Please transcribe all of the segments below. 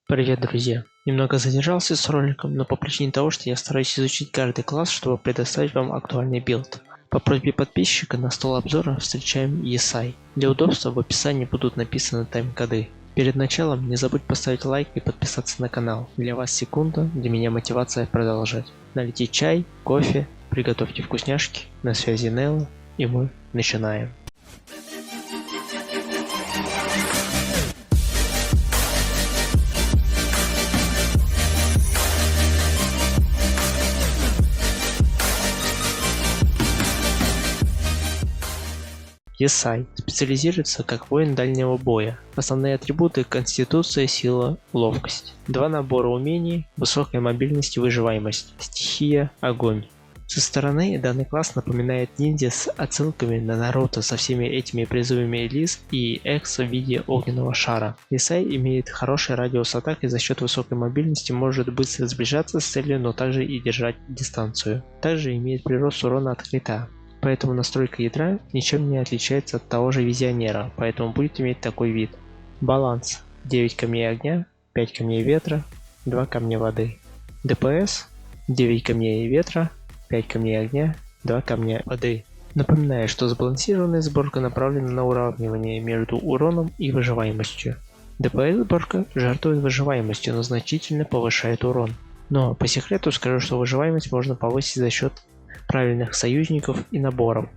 Привет, друзья! Немного задержался с роликом, но по причине того, что я стараюсь изучить каждый класс, чтобы предоставить вам актуальный билд. По просьбе подписчика на стол обзора встречаем ESI. Для удобства в описании будут написаны тайм-коды. Перед началом не забудь поставить лайк и подписаться на канал. Для вас секунда, для меня мотивация продолжать. Налейте чай, кофе, приготовьте вкусняшки. На связи Нелла, и мы начинаем. ESI специализируется как воин дальнего боя. Основные атрибуты: конституция, сила, ловкость. Два набора умений: высокая мобильность и выживаемость. Стихия — огонь. Со стороны данный класс напоминает ниндзя с отсылками на Наруто со всеми этими призывами Лис и Экс в виде огненного шара. ESI имеет хороший радиус атак и за счет высокой мобильности может быстро сближаться с целью, но также и держать дистанцию. Также имеет прирост урона от крита. Поэтому настройка ядра ничем не отличается от того же визионера, поэтому будет иметь такой вид. Баланс: 9 камней огня, 5 камней ветра, 2 камня воды. ДПС: 9 камней ветра, 5 камней огня, 2 камня воды. Напоминаю, что сбалансированная сборка направлена на уравнивание между уроном и выживаемостью. ДПС сборка жертвует выживаемостью, но значительно повышает урон. Но по секрету скажу, что выживаемость можно повысить за счет правильных союзников и наборов.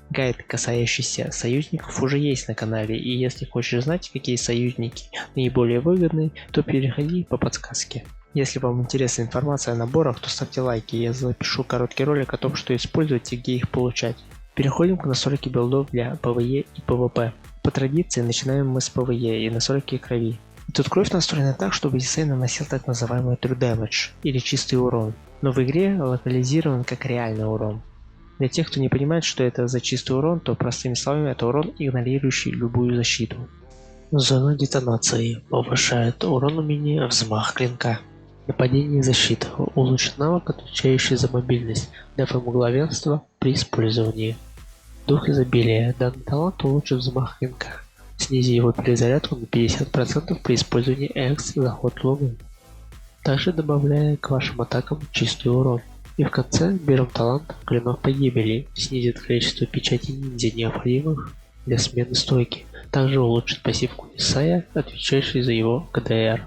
Гайд, касающийся союзников, уже есть на канале, и если хочешь знать, какие союзники наиболее выгодны, то переходи по подсказке. Если вам интересна информация о наборах, то ставьте лайки, я запишу короткий ролик о том, что использовать и где их получать. Переходим к настройке билдов для PvE и PvP. По традиции начинаем мы с PvE и настройки крови. И тут кровь настроена так, чтобы ESI наносил так называемый True Damage, или чистый урон, но в игре локализирован как реальный урон. Для тех, кто не понимает, что это за чистый урон, то простыми словами это урон, игнорирующий любую защиту. Зона детонации повышает урон умения взмах клинка. Нападение и защита улучшит навык, отвечающий за мобильность, дав ему главенство при использовании. Дух изобилия. Данный талант улучшит взмах клинка. Снизь его перезарядку на 50% при использовании заход луны, также добавляя к вашим атакам чистый урон. И в конце берем талант Клинок Погибели, снизит количество печати ниндзя, необходимых для смены стойки, также улучшит пассивку ESI, отвечающий за его КДР.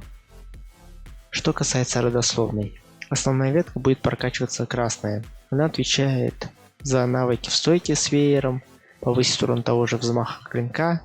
Что касается родословной, основная ветка будет прокачиваться красная. Она отвечает за навыки в стойке с веером, повысит урон того же взмаха клинка,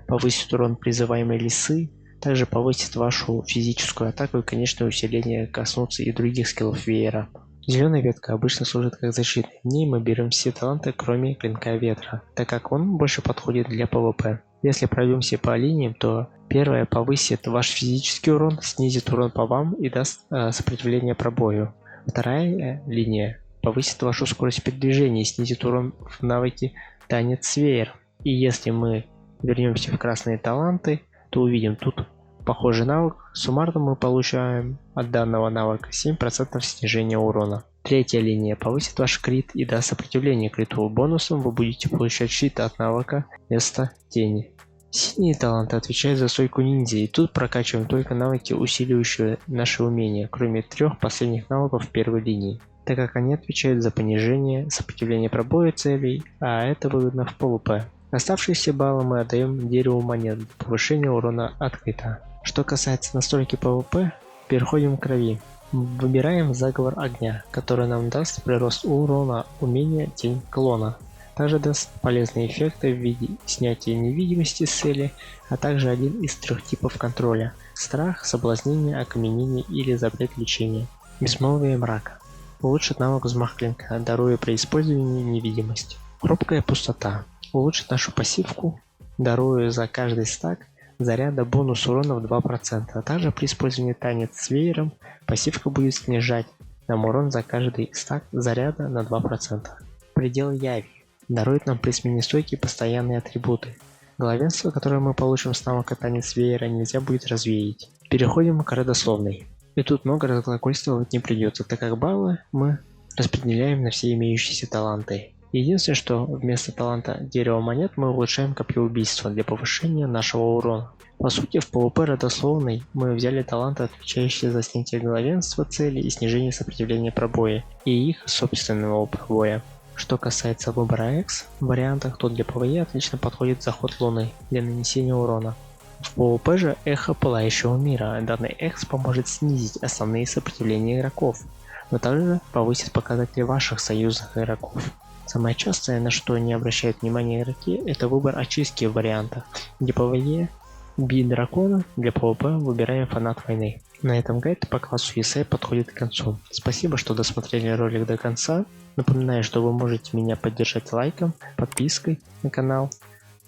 повысит урон призываемой лисы, также повысит вашу физическую атаку и, конечно, усиление коснуться и других скиллов веера. Зеленая ветка обычно служит как защита, в ней мы берем все таланты, кроме клинка ветра, так как он больше подходит для PvP. Если пройдемся по линиям, то первая повысит ваш физический урон, снизит урон по вам и даст сопротивление пробою. Вторая линия повысит вашу скорость передвижения и снизит урон в навыке Танец с веером. И если мы вернемся в красные таланты, то увидим тут похожий навык. Суммарно мы получаем от данного навыка 7% снижения урона. Третья линия повысит ваш крит и даст сопротивление криту. Бонусом вы будете получать щит от навыка вместо тени. Синие таланты отвечают за стойку ниндзя, и тут прокачиваем только навыки, усиливающие наши умения, кроме 3 последних навыков первой линии, так как они отвечают за понижение сопротивления пробоя целей, а это выгодно в PvP. Оставшиеся баллы мы отдаем дереву монет для повышения урона от крита. Что касается настройки PvP, переходим к крови. Выбираем заговор огня, который нам даст прирост урона умения Тень Клона. Также даст полезные эффекты в виде снятия невидимости с цели, а также один из 3 типов контроля: страх, соблазнение, окаменение или запрет лечения. Безмолвие мрака улучшит навык взмах клинка, даруя при использовании невидимость. Хрупкая пустота улучшит нашу пассивку, даруя за каждый стак заряда бонус урона в 2%, а также при использовании танец с веером пассивка будет снижать нам урон за каждый стак заряда на 2%. Предел Яви дарует нам при смене стойки постоянные атрибуты. Главенство, которое мы получим с навыка танец веера, нельзя будет развеять. Переходим к родословной. И тут много разглагольствовать не придется, так как баллы мы распределяем на все имеющиеся таланты. Единственное, что вместо таланта дерева монет мы улучшаем копье убийства для повышения нашего урона. По сути, в PvP родословной мы взяли таланты, отвечающие за снятие главенства цели и снижение сопротивления пробоя, и их собственного пробоя. Что касается выбора X в вариантах, то для PvE отлично подходит заход Луны для нанесения урона. В PvP же эхо Пылающего Мира. Данный X поможет снизить основные сопротивления игроков, но также повысит показатели ваших союзных игроков. Самое частое, на что не обращают внимания игроки, это выбор очистки в вариантах. Для PvE бей дракона, для PvP выбираем Фанат Войны. На этом гайд по классу Есай подходит к концу. Спасибо, что досмотрели ролик до конца. Напоминаю, что вы можете меня поддержать лайком, подпиской на канал.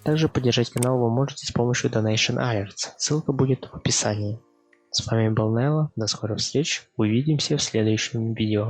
Также поддержать канал вы можете с помощью Donation Alerts. Ссылка будет в описании. С вами был Нелло. До скорых встреч. Увидимся в следующем видео.